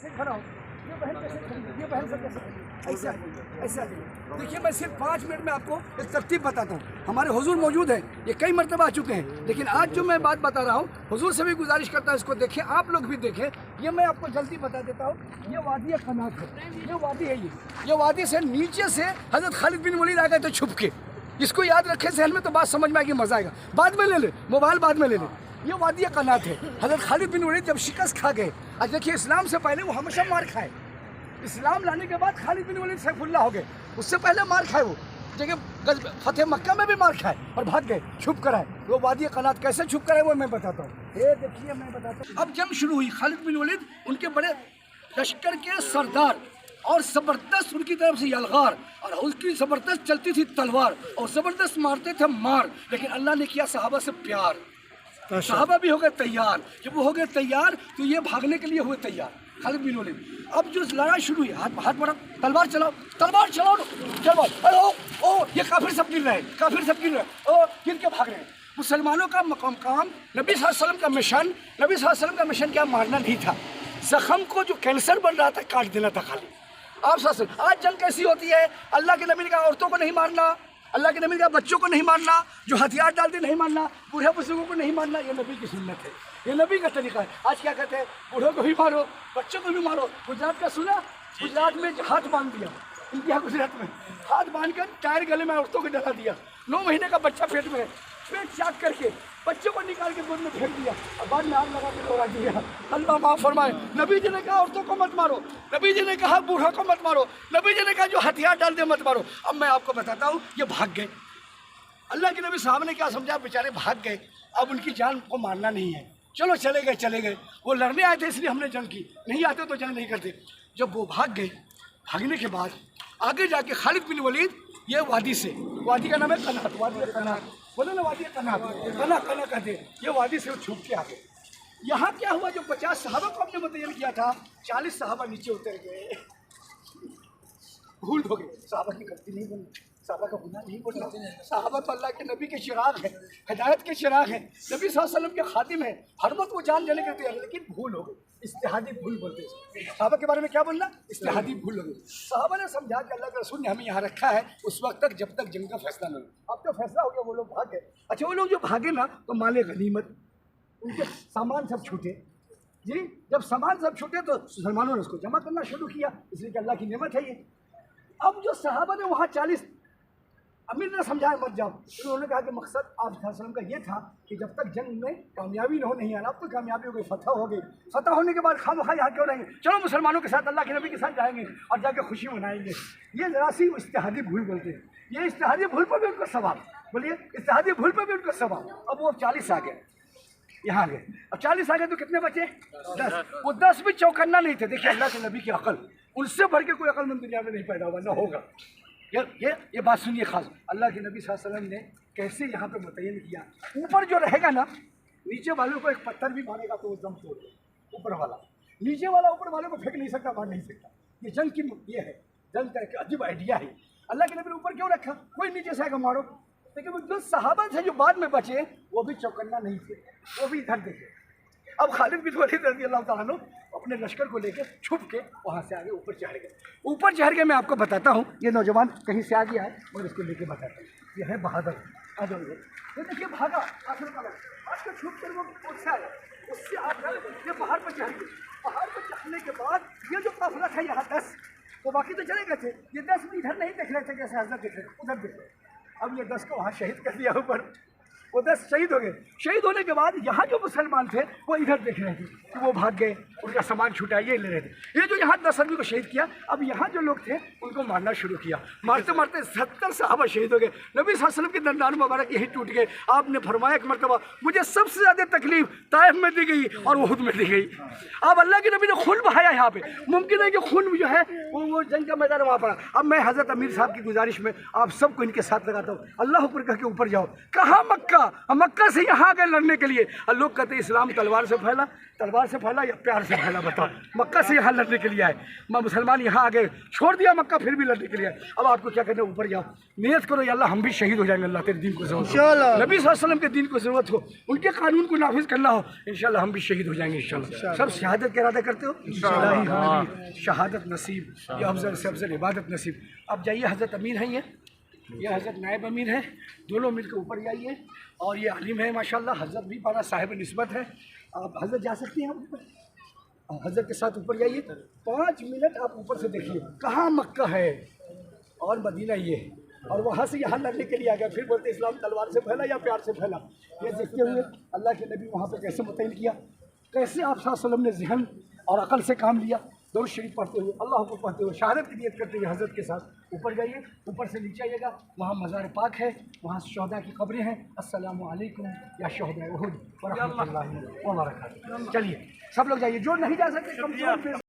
कैसे खड़ा हो, ये बहन कैसे खड़ी है, ये बहन सब कैसे खड़ी है, ऐसा ऐसा। देखिए मैं सिर्फ 5 मिनट में आपको एक तरतीब बताता हूँ। हमारे हुजूर मौजूद हैं, ये कई मरतबा आ चुके हैं, लेकिन आज जो मैं बात बता रहा हूँ हुजूर से भी गुजारिश करता हूँ इसको देखें, आप लोग भी देखें। ये मैं आपको जल्दी बता देता हूँ, ये वादी कनात है, ये वादी है, ये वादी से नीचे से हज़रत खालिद बिन वलीद आ गए थे छुप के। इसको याद रखें जहन में तो बात समझ में आएगी, मजा आएगा। बाद में ले ले मोबाइल, बाद में ले ले। ये वादी कनात है। हज़रत खालिद बिन वलीद जब शिकस्त खा गए, आज देखिए इस्लाम से पहले वो हमेशा मार खाए, इस्लाम लाने के बाद खालिद बिन वलीद सैफुल्लाह हो गए, उससे पहले मार खाए वो जगह फतेह मक्का में भी मार खाए और भाग गए, छुप कर आए। वो वादी कनात कैसे छुप कर आए वो मैं बताता हूँ। ये देखिए मैं बताता हूँ। अब जंग शुरू हुई, खालिद बिन वलीद उनके बड़े लश्कर के सरदार और ज़बरदस्त उनकी तरफ से यलगार और उसकी ज़बरदस्त चलती थी तलवार और ज़बरदस्त मारते थे मार, लेकिन अल्लाह ने किया सहाबा से प्यार, सहाबा भी हो गए तैयार। जब वो हो गए तैयार तो ये भागने के लिए हुए तैयार खालिद बिन वलीद। अब जो लड़ाई शुरू हुई, हाथ बढ़ा, तलवार चलाओ, तलवार चलाओ, चलो, अरे ओ ये काफिर सब गिर रहे हैं, काफिर सब गिर रहे हैं, ओ गिर के भाग रहे हैं। मुसलमानों का मकाम काम, नबी सल्लल्लाहु अलैहि वसल्लम का मिशन, नबी सल्लल्लाहु अलैहि वसल्लम का मिशन क्या मारना नहीं था, जख्म को जो कैंसर बन रहा था काट देना था खाली। आप सोचते आज जंग कैसी होती है, अल्लाह के नबी ने कहा औरतों को नहीं मारना, अल्लाह के नबी ने कहा बच्चों को नहीं मारना, जो हथियार डालते नहीं मारना, बूढ़े बुजुर्गों को नहीं मारना। ये नबी की सुन्नत है, ये नबी का तरीका है। आज क्या कहते हैं, बूढ़ों को भी मारो, बच्चों को भी मारो। गुजरात का सुना, गुजरात में हाथ बांध दिया, इंडिया गुजरात में हाथ बांध कर टायर गले में औरतों को डला दिया, 9 महीने का बच्चा पेट में है, पेट चाक करके बच्चों को निकाल के गोद में फेंक दिया और बाद में आग लगा के दौड़ा दिया। अल्लाह माफ़ फरमाए। नबी जी ने कहा औरतों को मत मारो, नबी जी ने कहा बूढ़ों को मत मारो, नबी जी ने कहा जो हथियार डाल दे मत मारो। अब मैं आपको बताता हूँ, ये भाग गए। अल्लाह के नबी साहब ने क्या समझा, बेचारे भाग गए, अब उनकी जान को मारना नहीं है, चलो चले गए चले गए। वो लड़ने आए थे इसलिए हमने जंग की, नहीं आते तो जंग नहीं करते। जब वो भाग गए, भागने के बाद आगे जाके खालिद बिन वलीद ये वादी से, वादी का नाम है कनात, वादी कनात, बोले ना वादी कनात, कना कना कहते, ये वादी से वो छुप के आ गए। यहाँ क्या हुआ, जो 50 सहाबा को हमने मुतय्यन किया था, 40 सहाबा नीचे उतर गए, भूल हो गए। सहाबा की गलती नहीं बनी, सहाबा का गुनाह नहीं बोलना। सहाबा तो अल्लाह के नबी के चिराग है, हिदायत के चिराग है, नबी सल्लल्लाहु अलैहि वसल्लम के खातिम है, हर वक्त वो जान देने के तैयार, लेकिन भूल हो गई, इस्तिहादी भूल बोलते हैं। सहाबा के बारे में क्या बोलना, इस्तिहादी भूल हो गई। सहाबा ने समझा कि अल्लाह के रसूल ने हमें यहाँ रखा है उस वक्त तक जब तक जंग का फैसला न हो। अब तो फैसला हो गया, वो लोग भाग गए। अच्छा, वो लोग जो भागे ना तो माले गनीमत, उनके सामान सब छूटे जी। जब सामान सब छूटे तो मुसलमानों ने उसको जमा करना शुरू किया, इसलिए कि अल्लाह की नेमत है ये। अब जो सहाबा ने वहाँ 40 अमीर ने समझाया मत जाओ, तो उन्होंने कहा कि मकसद आप वसल्लम का ये था कि जब तक जंग में कामयाबी न हो नहीं आना। अब तो कामयाबी हो गई, फतह हो गई, फतह होने के बाद खाम खा यहाँ क्यों रहेंगे, चलो मुसलमानों के साथ अल्लाह के नबी के साथ जाएंगे और जाके खुशी मनाएंगे। ये जरा सी इस्तिहादी भूल बोलते हैं, ये इस्तिहादी भूल पर भी उनको सवाब, बोलिए इस्तिहादी भूल पर भी उनको सवाब। अब वो 40 आ गए, यहाँ आ गए, अब 40 आ गए तो कितने बचे, 10। वो 10 भी चौकन्ना नहीं थे। देखिए अल्लाह के नबी की अकल, उनसे बढ़ के कोई अकलमंद दुनिया में नहीं पैदा हुआ, न होगा। ये बात सुनिए खास, अल्लाह के नबी सल्लल्लाहु अलैहि वसल्लम ने कैसे यहाँ पे मुतय्यन किया। ऊपर जो रहेगा ना, नीचे वालों को एक पत्थर भी मारेगा तो वो दम तोड़ दे, ऊपर वाला, नीचे वाला ऊपर वाले को फेंक नहीं सकता, मार नहीं सकता। ये जंग की ये है, जंग का एक अजीब आइडिया है। अल्लाह के नबी ने ऊपर क्यों रखा, कोई नीचे से आकर मारो। लेकिन वो जो सहाबा थे जो बाद में बचे, वो भी चौकन्ना नहीं थे, वो भी इधर देखे। अब खालिद बिन वलीद रज़ी अल्लाह ताला अन्हु अपने लश्कर को लेकर छुप के वहाँ से आगे ऊपर चढ़ गए। ऊपर चढ़ के मैं आपको बताता हूँ, ये नौजवान कहीं से आ गया है और इसको लेके बताता हूँ। ये है बहादुर, आ जाओ। ये देखिए भागा, आपको छुप कर वो उससे आया, उससे आकर ये पहाड़ पर चढ़ गए। पहाड़ पर चढ़ने के बाद ये जो काफिला था यहाँ 10, तो बाकी तो चले गए थे, ये 10 भी इधर नहीं देख रहे थे कैसे हजरत देख रहे, उधर देख रहे। अब ये 10 को वहाँ शहीद कर दिया ऊपर, वो 10 शहीद हो गए। शहीद होने के बाद यहाँ जो मुसलमान थे वो इधर देख रहे थे कि वो भाग गए, उनका सामान छूटा, ये ले रहे थे। ये जो यहाँ 10 आदमी को शहीद किया, अब यहाँ जो लोग थे उनको मारना शुरू किया। मारते मारते 70 सहाबा शहीद हो गए। नबी सल्लल्लाहु अलैहि वसल्लम के दंदान मुबारक यही टूट गए। आपने फरमाया एक मरतबा, मुझे सबसे ज़्यादा तकलीफ ताइफ में दी गई और उहुद में दी गई। अब अल्लाह के नबी ने खून बहाया यहाँ पे, मुमकिन है कि खून जो है वो जंग का मैदान वहाँ पड़ा। अब मैं हज़रत अमीर साहब की गुजारिश में आप सबको इनके साथ लगाता हूँ, अल्लाह ऊपर कह के ऊपर जाओ। कहाँ मक्का, हम मक्का से यहाँ आ गए लड़ने के लिए। और लोग कहते हैं इस्लाम तलवार से फैला या प्यार से फैला, बताओ। मक्का से यहाँ लड़ने के लिए आए, मैं मुसलमान यहाँ आ गए, छोड़ दिया मक्का, फिर भी लड़ने के लिए आए। अब आपको क्या करना है, ऊपर जाओ, नियत करो या अल्लाह हम भी शहीद हो जाएंगे, अल्लाह तेरे दीन को जरूरत हो, नबी सल्लल्लाहु अलैहि वसल्लम के दीन को जरूरत हो, उनके कानून को नाफिज करना हो, इंशाल्लाह हम भी शहीद हो जाएंगे इंशाल्लाह। सब शहादत के इरादा करते हो, शहादत नसीब, ये अफजल से अफजल इबादत नसीब। अब जाइए, हज़रत अमीर हैं, ये हज़रत नायब अमीर है, दोनों मिलकर ऊपर जाइए। और ये आलिम है माशाल्लाह, हज़रत भी बड़ा साहिब निस्बत है। आप हज़रत जा सकती हैं ऊपर, हज़रत के साथ ऊपर जाइए। 5 मिनट आप ऊपर से देखिए, कहाँ मक्का है और मदीना ये, और वहाँ से यहाँ लड़ने के लिए आ गया। फिर बोलते इस्लाम तलवार से फैला या प्यार से फैला। ये देखते हुए अल्लाह के नबी वहाँ पर कैसे मुतयन किया, कैसे आप सल्लल्लाहु अलैहि वसल्लम ने ज़हन और अकल से काम लिया। दरूद शरीफ पढ़ते हुए, अल्लाह को पढ़ते हुए, शहादत की नियत करते हुए हज़रत के साथ ऊपर जाइए। ऊपर से नीचे आइएगा, वहाँ मज़ार पाक है, वहाँ शहदा की कब्रें हैं। अस्सलामु अलैकुम या शहदा उहुद व रहमतुल्लाहि व बरकातहू। चलिए सब लोग जाइए, जो नहीं जा सकते कम से कम